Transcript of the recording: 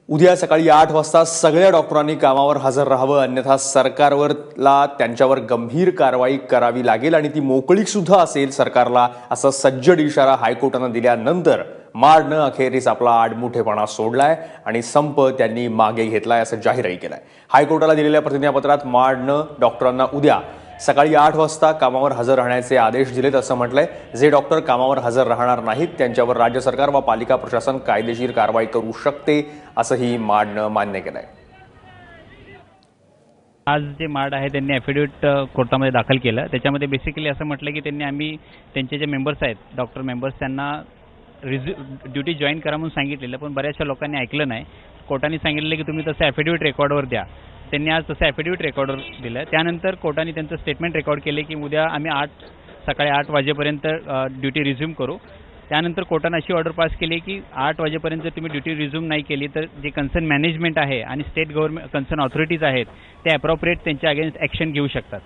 उद्या सकाळी 8 वाजता सगळ्या डॉक्टरांनी कामावर हजर राहावं, अन्यथा सरकारला त्यांच्यावर गंभीर कारवाई करावी लागेल आणि ती मोकळीक सुद्धा असेल सरकारला, असा सज्जड इशारा हायकोर्टानं दिल्यानंतर मार्डनं अखेरीस आपला आडमुठेपणा सोडलाय आणि संप त्यांनी मागे घेतलाय असं जाहीरही केलंय। हायकोर्टाला दिलेल्या प्रतिज्ञापत्रात मार्डनं डॉक्टरांना उद्या सकाळी 8 वाजता कामावर हजर राहण्याचे आदेश दिलेत असं म्हटलंय। जे डॉक्टर कामावर हजर राहणार नाहीत त्यांच्यावर राज्य सरकार व पालिका प्रशासन कायदेशीर कारवाई करू शकते असंही मार्डनं मान्य केलंय। आज जे मार्ड आहे त्यांनी ॲफिडेविट कोर्टामध्ये दाखल केलं। त्याच्यामध्ये बेसिकली असं म्हटलं की त्यांनी त्यांचे जे मेंबर्स आहेत, डॉक्टर मेंबर्स, त्यांना ड्युटी जॉईन करा म्हणून सांगितलेलं, पण बऱ्याचशा लोकांनी ऐकलं नाही। कोर्टाने सांगितलं की तुम्ही तसं ॲफिडेविट रेकॉर्डवर द्या। त्यांनी आज तसं ॲफिडेविट रेकॉर्डवर दिलं। त्यानंतर कोर्टाने त्यांचं स्टेटमेंट रेकॉर्ड केले की उद्या आम्ही सकाळी 8 वाजेपर्यंत ड्युटी रिझ्यूम करू। त्यानंतर कोर्टाने अशी ऑर्डर पास केली की 8 वाजेपर्यंत तुम्ही ड्युटी रिझ्यूम नाही केली तर जे कन्सर्न मॅनेजमेंट आहे आणि स्टेट गव्हर्नमेंट कन्सर्न ऑथॉरिटीज आहेत ते ॲप्रोप्रिएट त्यांच्या अगेन्स्ट ॲक्शन घेऊ शकतात।